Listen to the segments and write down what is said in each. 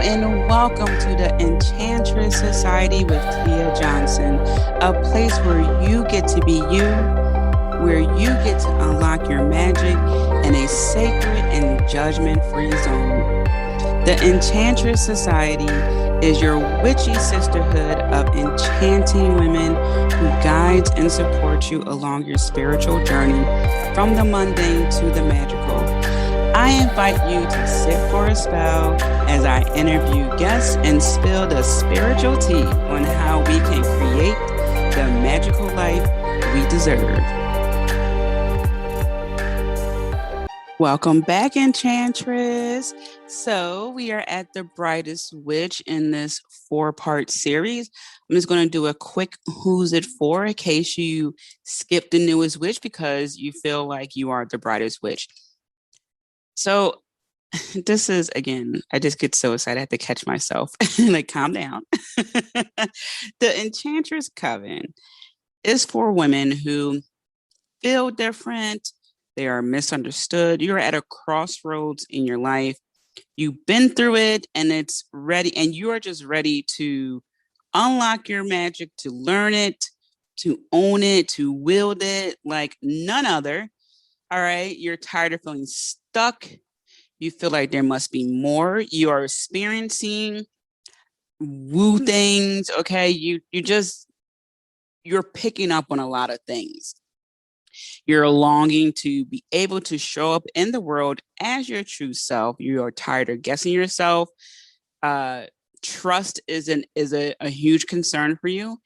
and welcome to the Enchantress Society with Tia Johnson, a place where you get to be you, where you get to unlock your magic in a sacred and judgment-free zone. The Enchantress Society is your witchy sisterhood of enchanting women who guides and supports you along your spiritual journey from the mundane to the magical. I invite you to sit for a spell as I interview guests and spill the spiritual tea on how we can create the magical life we deserve. Welcome back, Enchantress. So we are at the brightest witch in this 4-part series. I'm just going to do a quick who's it for in case you skipped the newest witch because you feel like you are the brightest witch. So this is, again, I just get so excited. I have to catch myself. Like, calm down. The Enchantress Coven is for women who feel different. They are misunderstood. You're at a crossroads in your life. You've been through it and it's ready. And you are just ready to unlock your magic, to learn it, to own it, to wield it like none other. All right. You're tired of feeling stuck. You feel like there must be more. You are experiencing woo things. Okay. You're picking up on a lot of things. You're longing to be able to show up in the world as your true self. You are tired of guessing yourself. Trust is a huge concern for you.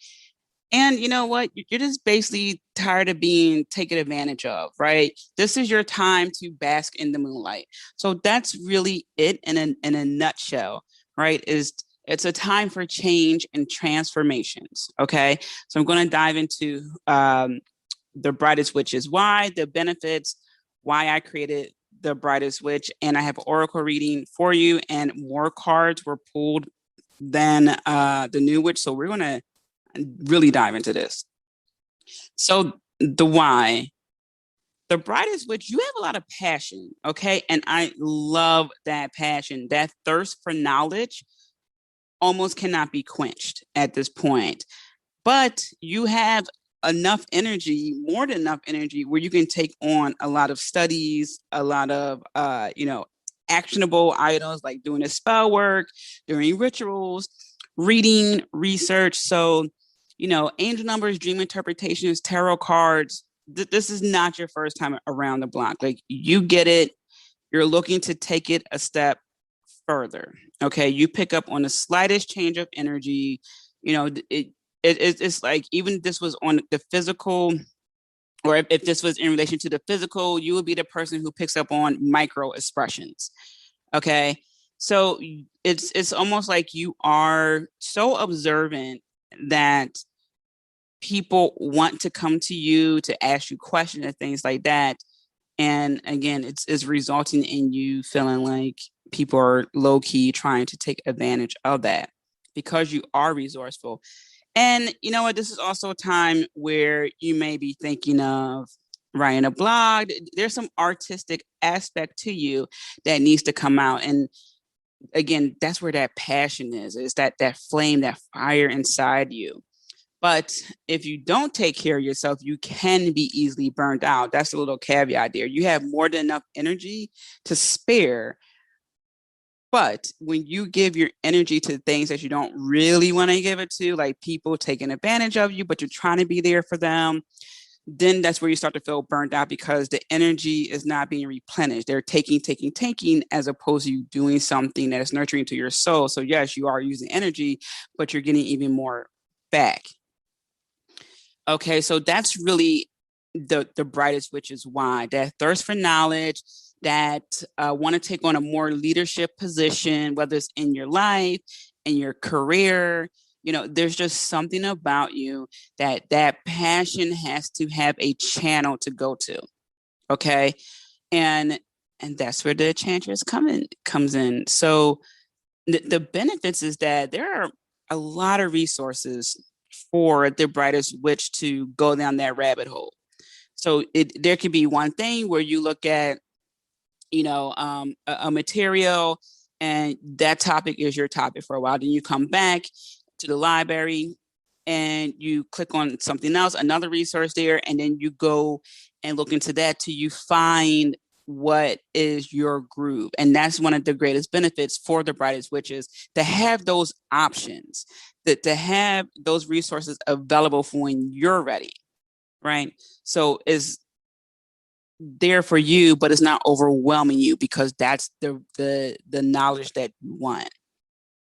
And you know what? You're just basically tired of being taken advantage of, right? This is your time to bask in the moonlight. So that's really it in a nutshell, right? It's a time for change and transformations. Okay. So I'm going to dive into the brightest witch is why, the benefits, why I created the brightest witch, and I have oracle reading for you, and more cards were pulled than the new witch. So we're going to really dive into this. So the why, the brightest witch, you have a lot of passion, okay? And I love that passion. That thirst for knowledge almost cannot be quenched at this point. But you have enough energy, more than enough energy, where you can take on a lot of studies, a lot of actionable items like doing a spell work, doing rituals, reading, research. So angel numbers, dream interpretations, tarot cards. This is not your first time around the block. Like, you get it. You're looking to take it a step further. Okay. You pick up on the slightest change of energy. It's like, even if this was on the physical, or if this was in relation to the physical, you would be the person who picks up on micro expressions. Okay. So it's almost like you are so observant that people want to come to you to ask you questions and things like that. And again, it's resulting in you feeling like people are low-key trying to take advantage of that because you are resourceful. And you know what? This is also a time where you may be thinking of writing a blog. There's some artistic aspect to you that needs to come out. And again, that's where that passion is that flame, that fire inside you. But if you don't take care of yourself, you can be easily burned out. That's a little caveat there. You have more than enough energy to spare. But when you give your energy to things that you don't really want to give it to, like people taking advantage of you, but you're trying to be there for them, then that's where you start to feel burnt out because the energy is not being replenished. They're taking, as opposed to you doing something that is nurturing to your soul. So yes, you are using energy, but you're getting even more back. Okay, so that's really the brightest witch is why. That thirst for knowledge, that want to take on a more leadership position, whether it's in your life, in your career. There's just something about you that passion has to have a channel to go to. Okay, and that's where the Enchantress comes in. So the benefits is that there are a lot of resources for the brightest witch to go down that rabbit hole. So there could be one thing where you look at, a material and that topic is your topic for a while. Then you come back to the library and you click on something else, another resource there, and then you go and look into that till you find what is your groove. And that's one of the greatest benefits for the brightest witches, to have those options, that to have those resources available for when you're ready, right? So is there for you, but it's not overwhelming you, because that's the knowledge that you want.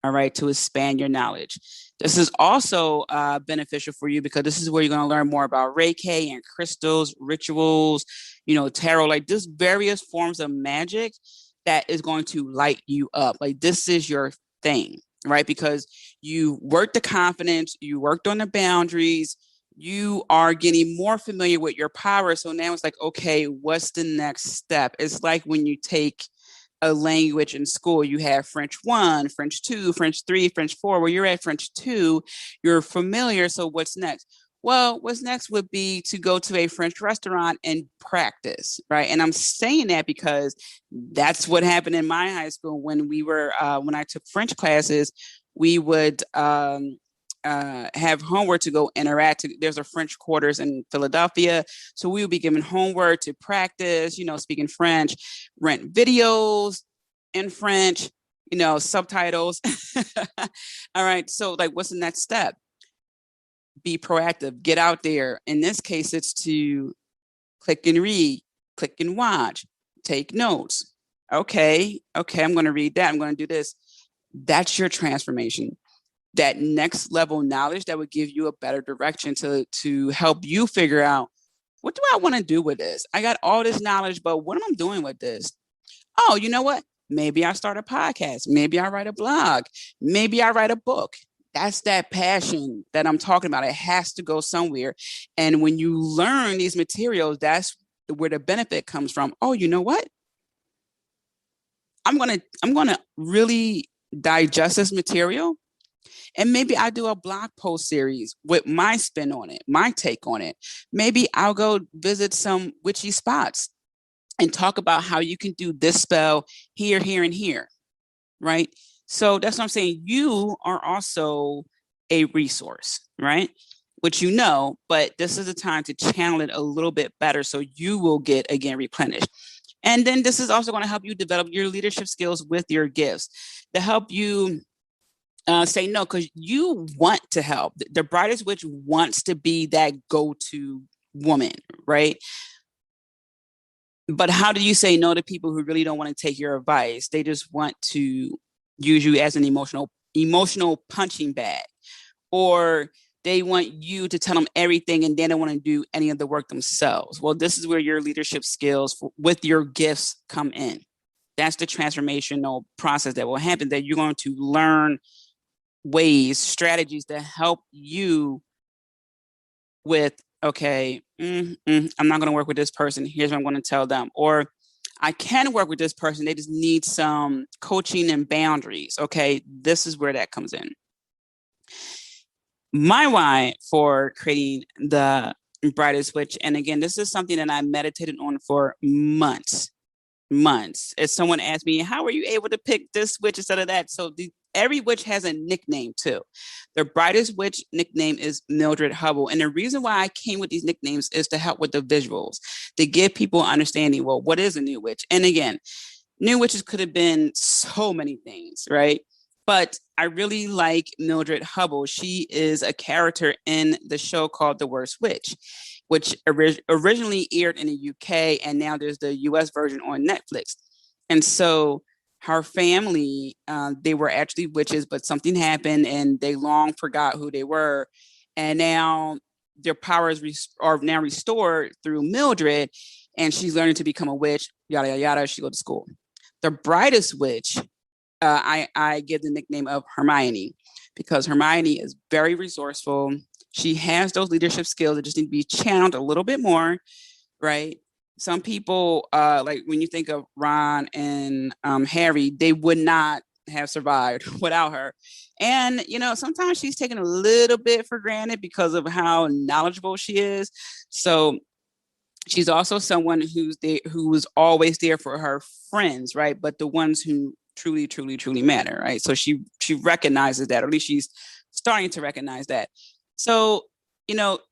All right, to expand your knowledge. This is also beneficial for you, because this is where you're going to learn more about Reiki and crystals, rituals, tarot, like just various forms of magic that is going to light you up. Like this is your thing, right? Because you worked the confidence, you worked on the boundaries, you are getting more familiar with your power. So now it's like, okay, what's the next step? It's like when you take a language in school, you have French 1, French 2, French 3, French 4. Where you're at French 2, you're familiar. So what's next? Well, what's next would be to go to a French restaurant and practice, right? And I'm saying that because that's what happened in my high school when when I took French classes. We would have homework to go interact. There's a French quarters in Philadelphia. So we would be given homework to practice, speaking French, rent videos in French, subtitles. All right. So like, what's the next step? Be proactive, get out there. In this case, it's to click and read, click and watch, take notes. Okay, I'm going to read that. I'm going to do this. That's your transformation. That next level knowledge that would give you a better direction to help you figure out, what do I want to do with this? I got all this knowledge, but what am I doing with this? Oh, you know what? Maybe I start a podcast. Maybe I write a blog. Maybe I write a book. That's that passion that I'm talking about. It has to go somewhere. And when you learn these materials, that's where the benefit comes from. Oh, you know what? I'm gonna really digest this material, and maybe I do a blog post series with my spin on it, my take on it. Maybe I'll go visit some witchy spots and talk about how you can do this spell here, here, and here, right? So that's what I'm saying. You are also a resource, right? Which but this is a time to channel it a little bit better so you will get, again, replenished. And then this is also going to help you develop your leadership skills with your gifts, to help you say no, because you want to help. The brightest witch wants to be that go-to woman, right? But how do you say no to people who really don't want to take your advice? They just want to use you as an emotional punching bag, or they want you to tell them everything and they don't want to do any of the work themselves. Well, this is where your leadership skills with your gifts come in. That's the transformational process that will happen, that you're going to learn ways, strategies to help you with, okay, I'm not going to work with this person. Here's what I'm going to tell them. Or I can work with this person. They just need some coaching and boundaries. Okay, this is where that comes in. My why for creating the brightest witch, and again, this is something that I meditated on for months. As someone asked me, how are you able to pick this witch instead of that? So every witch has a nickname too. The brightest witch nickname is Mildred Hubble. And the reason why I came with these nicknames is to help with the visuals, to give people understanding, well, what is a new witch? And again, new witches could have been so many things, right? But I really like Mildred Hubble. She is a character in the show called The Worst Witch, which originally aired in the UK, and now there's the US version on Netflix. And so her family, they were actually witches, but something happened and they long forgot who they were. And now their powers are now restored through Mildred, and she's learning to become a witch, yada, yada, yada. She goes to school. The brightest witch, I give the nickname of Hermione, because Hermione is very resourceful. She has those leadership skills that just need to be channeled a little bit more, right? Some people, like when you think of Ron and Harry, they would not have survived without her. And, sometimes she's taken a little bit for granted because of how knowledgeable she is. So she's also someone who was always there for her friends, right? But the ones who truly, truly, truly matter, right? So she recognizes that, or at least she's starting to recognize that. So,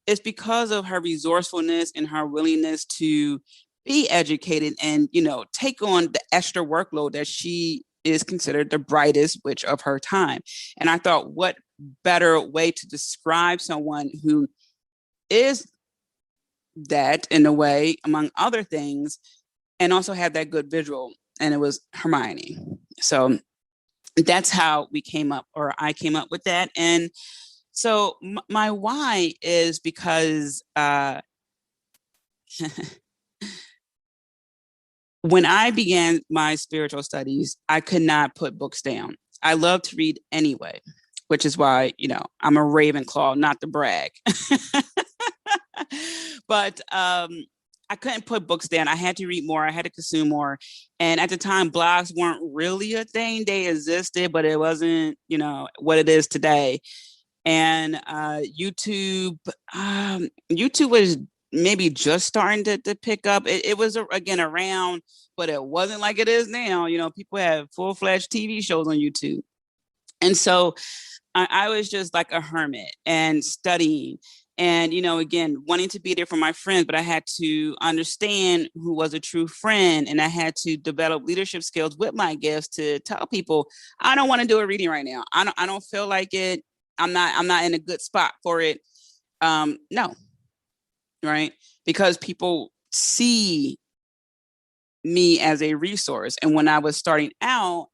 it's because of her resourcefulness and her willingness to be educated and, take on the extra workload that she is considered the brightest witch of her time. And I thought, what better way to describe someone who is that in a way, among other things, and also have that good visual. And it was Hermione. So that's how we came up, or I came up with that. And so my why is because when I began my spiritual studies, I could not put books down. I love to read anyway, which is why, I'm a Ravenclaw, not to brag. But I couldn't put books down. I had to read more. I had to consume more. And at the time, blogs weren't really a thing. They existed, but it wasn't, what it is today. And YouTube was maybe just starting to pick up. It was again around, but it wasn't like it is now. People have full-fledged TV shows on YouTube. And so I was just like a hermit and studying and, again, wanting to be there for my friends, but I had to understand who was a true friend. And I had to develop leadership skills with my gifts to tell people, I don't want to do a reading right now. I don't feel like it. I'm not in a good spot for it. No. Right. Because people see me as a resource. And when I was starting out,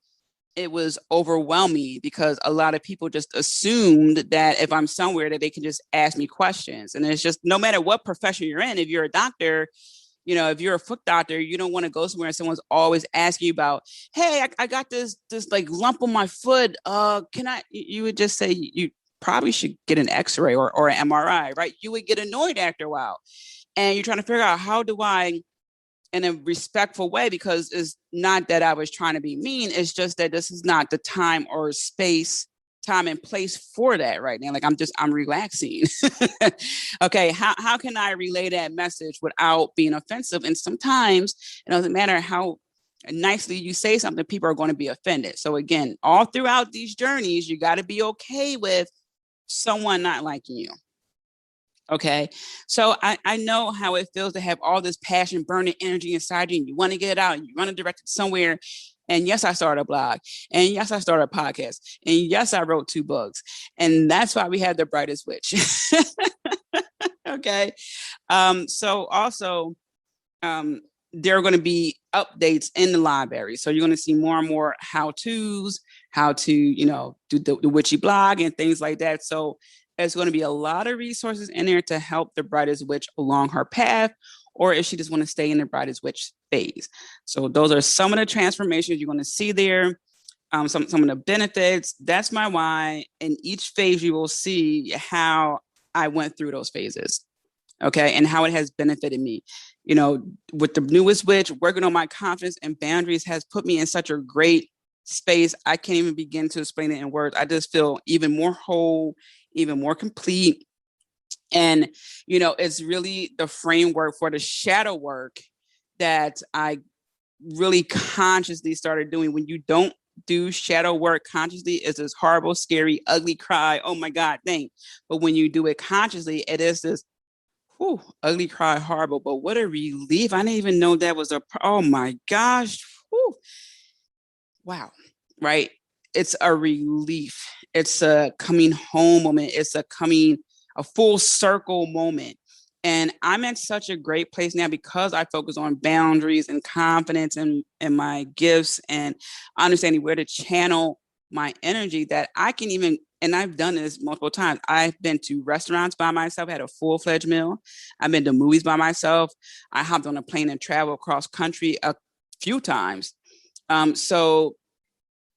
it was overwhelming because a lot of people just assumed that if I'm somewhere that they can just ask me questions. And it's just no matter what profession you're in, if you're a doctor, if you're a foot doctor, you don't want to go somewhere and someone's always asking you about, hey, I got this like lump on my foot. Can I, you would just say you probably should get an x-ray or an MRI, right? You would get annoyed after a while. And you're trying to figure out how do I in a respectful way, because it's not that I was trying to be mean. It's just that this is not the time or space, time and place for that right now. Like I'm relaxing. Okay. How can I relay that message without being offensive? And sometimes it doesn't matter how nicely you say something, people are going to be offended. So again, all throughout these journeys, you got to be okay with someone not liking you. Okay. So I know how it feels to have all this passion, burning energy inside you, and you want to get it out and you want to direct it somewhere. And yes, I started a blog. And yes, I started a podcast. And yes, I wrote 2 books. And that's why we have The Brightest Witch. Okay. So also, there are going to be updates in the library. So you're going to see more and more how-tos, how to, do the witchy blog and things like that. So there's going to be a lot of resources in there to help the brightest witch along her path, or if she just want to stay in the brightest witch phase. So those are some of the transformations you're going to see there. Some of the benefits. That's my why. In each phase, you will see how I went through those phases. Okay. And how it has benefited me. With the newest witch, working on my confidence and boundaries has put me in such a great space. I can't even begin to explain it in words. I just feel even more whole, even more complete. And, it's really the framework for the shadow work that I really consciously started doing. When you don't do shadow work consciously, it's this horrible, scary, ugly cry. Oh my God, thing. But when you do it consciously, it is this ugly cry, horrible. But what a relief. I didn't even know that was oh my gosh. Whew. Wow. Right. It's a relief. It's a coming home moment. It's a full circle moment. And I'm at such a great place now because I focus on boundaries and confidence and my gifts and understanding where to channel my energy, that I can even, and I've done this multiple times. I've been to restaurants by myself, had a full-fledged meal. I've been to movies by myself. I hopped on a plane and traveled across country a few times. And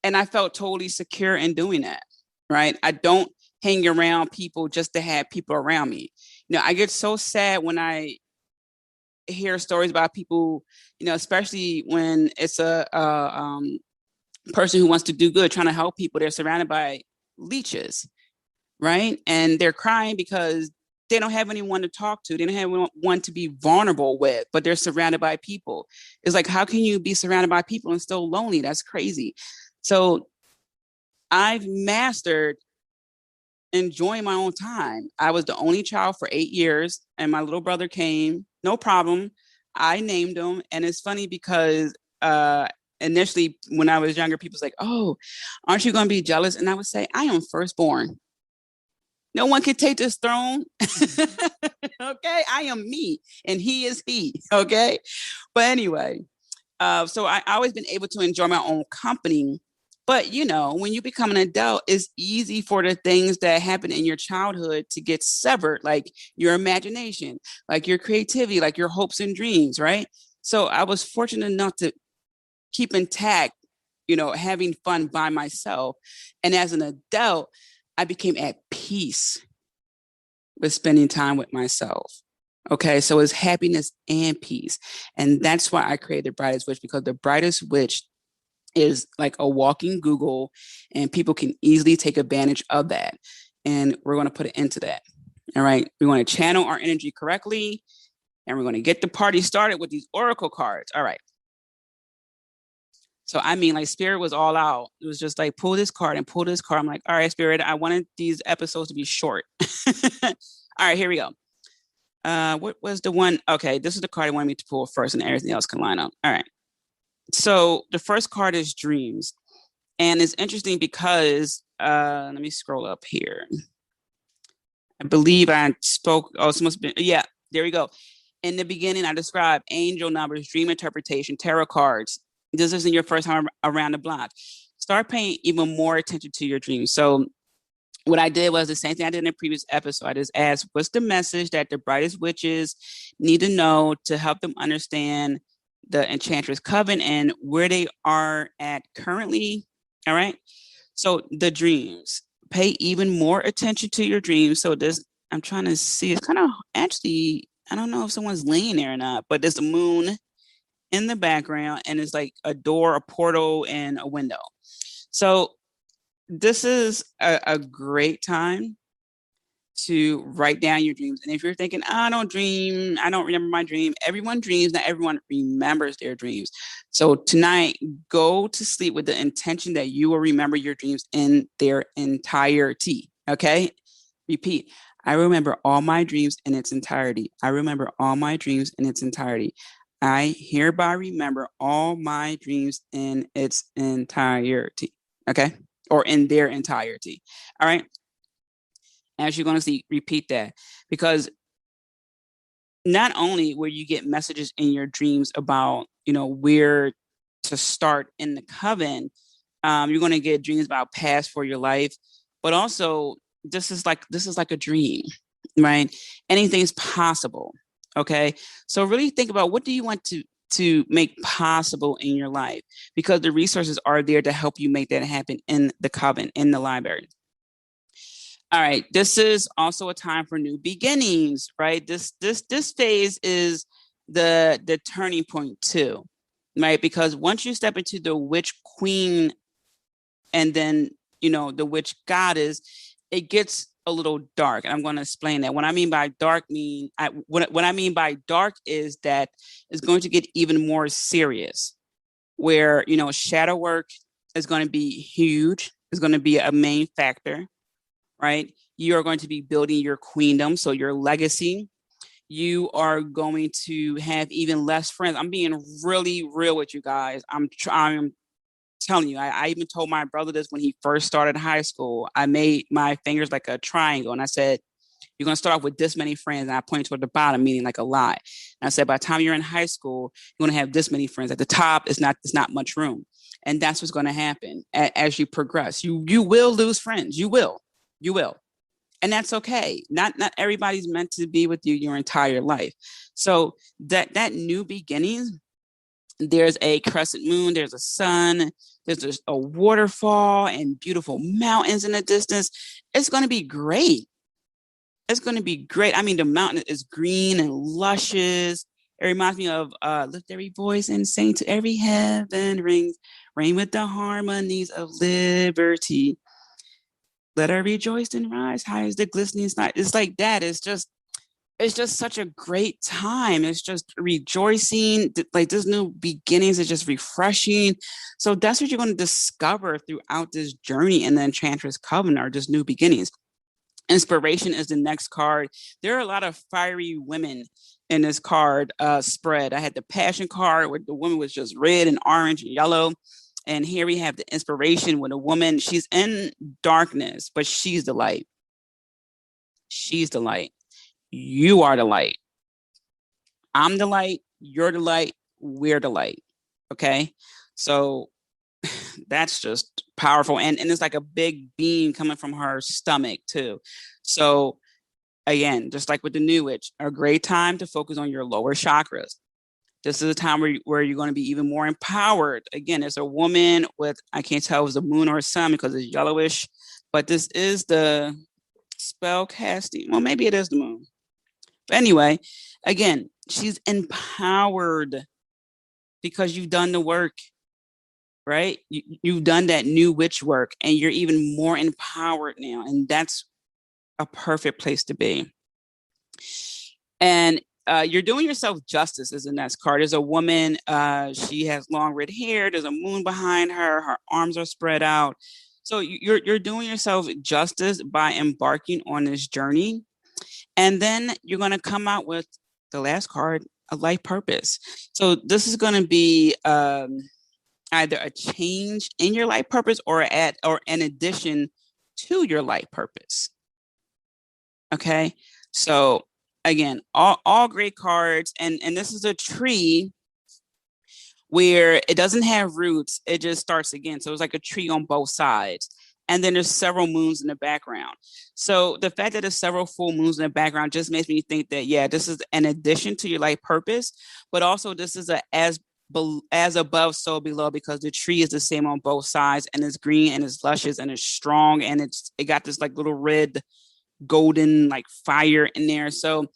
I felt totally secure in doing that, right? I don't hang around people just to have people around me. I get so sad when I hear stories about people, especially when it's a person who wants to do good, trying to help people. They're surrounded by leeches, right? And they're crying because they don't have anyone to talk to. They don't have anyone to be vulnerable with, but they're surrounded by people. It's like, how can you be surrounded by people and still lonely? That's crazy. So I've mastered enjoying my own time. I was the only child for 8 years, and my little brother came, no problem. I named him, and it's funny because uh, initially, when I was younger, people's like, "Oh, aren't you going to be jealous?" And I would say, "I am firstborn. No one can take this throne." Okay, I am me, and he is he. Okay, but anyway, so I always been able to enjoy my own company. But when you become an adult, it's easy for the things that happen in your childhood to get severed, like your imagination, like your creativity, like your hopes and dreams, right? So I was fortunate enough to keep intact, having fun by myself. And as an adult, I became at peace with spending time with myself. Okay, so it's happiness and peace. And that's why I created the Brightest Witch, because the Brightest Witch is like a walking Google, and people can easily take advantage of that. And we're going to put it into that. All right, we want to channel our energy correctly, and we're going to get the party started with these oracle cards. All right. So I mean, like, Spirit was all out. It was just like, pull this card and pull this card. I'm like, all right, Spirit, I wanted these episodes to be short. All right, here we go. What was the one? Okay, this is the card I wanted me to pull first, and everything else can line up. All right. So the first card is Dreams. And it's interesting because let me scroll up here. I believe I spoke. Oh, it's must be. Yeah, there we go. In the beginning, I described angel numbers, dream interpretation, tarot cards. This isn't your first time around the block. Start paying even more attention to your dreams. So what I did was the same thing I did in the previous episode. I just asked, what's the message that the brightest witches need to know to help them understand the Enchantress Coven and where they are at currently? All right. So the dreams, pay even more attention to your dreams. So this, I'm trying to see, it's kind of actually, I don't know if someone's laying there or not, but there's a moon in the background, and it's like a door, a portal, and a window. So this is a great time to write down your dreams. And if you're thinking, I don't dream, I don't remember my dream, everyone dreams, not everyone remembers their dreams. So tonight, go to sleep with the intention that you will remember your dreams in their entirety. Okay? Repeat. I remember all my dreams in its entirety. I remember all my dreams in its entirety. I hereby remember all my dreams in its entirety. Okay? Or in their entirety. All right? As you're going to see, repeat that, because not only will you get messages in your dreams about where to start in the coven, you're going to get dreams about paths for your life, but also this is like a dream, right? Anything is possible. Okay, so really think about, what do you want to make possible in your life, because the resources are there to help you make that happen in the coven, in the library. All right, this is also a time for new beginnings, right? This phase is the turning point too, right? Because once you step into the witch queen, and then the witch goddess, it gets a little dark. And I'm going to explain that. What I mean by dark what I mean by dark is that it's going to get even more serious, where shadow work is going to be huge. It's going to be a main factor, right? You are going to be building your queendom, so your legacy. You are going to have even less friends. I'm being really real with you guys. I'm telling you. I even told my brother this when he first started high school. I made my fingers like a triangle, and I said, "You're going to start off with this many friends." And I pointed toward the bottom, meaning like a lot. And I said, by the time you're in high school, you're going to have this many friends. At the top, it's not much room, and that's what's going to happen as you progress. You will lose friends. You will, and that's okay. Not everybody's meant to be with you your entire life. So that new beginning, there's a crescent moon, there's a sun, there's a waterfall and beautiful mountains in the distance. It's going to be great. It's going to be great. I mean, the mountain is green and luscious. It reminds me of lift every voice and sing to every heaven rings, reign with the harmonies of liberty. Let her rejoice and rise high as the glistening sky. It's like that. It's just, it's just such a great time. It's just rejoicing. Like this new beginnings is just refreshing. So that's what you're going to discover throughout this journey in the Enchantress Coven are just new beginnings. Inspiration is the next card. There are a lot of fiery women in this card spread. I had the passion card where the woman was just red and orange and yellow. And here we have the inspiration with a woman. She's in darkness, but she's the light. She's the light. You are the light. I'm the light. You're the light. We're the light. Okay. So that's just powerful. And it's like a big beam coming from her stomach, too. So, again, just like with the New Witch, a great time to focus on your lower chakras. This is a time where you're going to be even more empowered. Again, there's a woman with, I can't tell if it was the moon or sun because it's yellowish, but this is the spell casting. Well, maybe it is the moon. But anyway, again, she's empowered because you've done the work, right? You've done that new witch work and you're even more empowered now. And that's a perfect place to be. And you're doing yourself justice is the next card. There's a woman, she has long red hair. There's a moon behind her. Her arms are spread out. So you're doing yourself justice by embarking on this journey. And then you're going to come out with the last card, a life purpose. So this is going to be either a change in your life purpose or an addition to your life purpose. Okay. So again, all great cards. And this is a tree where it doesn't have roots. It just starts again. So it's like a tree on both sides. And then there's several moons in the background. So the fact that there's several full moons in the background just makes me think that, yeah, this is an addition to your life purpose, but also this is as above, so below, because the tree is the same on both sides and it's green and it's luscious and it's strong and it got this like little red golden like fire in there. So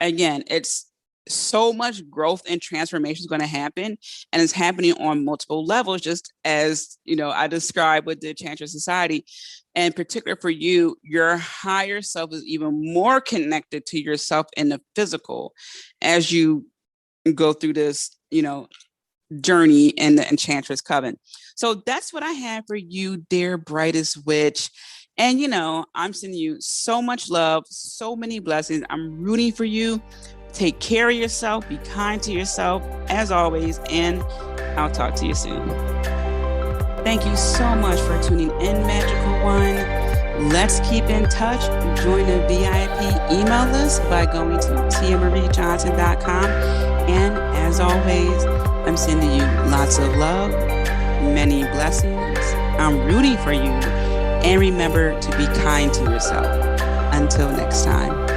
again, it's so much growth and transformation is going to happen, and it's happening on multiple levels, just as I described with the Enchantress Society. And particular for you, your higher self is even more connected to yourself in the physical as you go through this journey in the Enchantress Coven. So that's what I have for you, dear brightest witch. And I'm sending you so much love, so many blessings. I'm rooting for you. Take care of yourself. Be kind to yourself, as always. And I'll talk to you soon. Thank you so much for tuning in, Magical One. Let's keep in touch. Join the VIP email list by going to tiamariejohnson.com. And as always, I'm sending you lots of love, many blessings. I'm rooting for you. And remember to be kind to yourself. Until next time.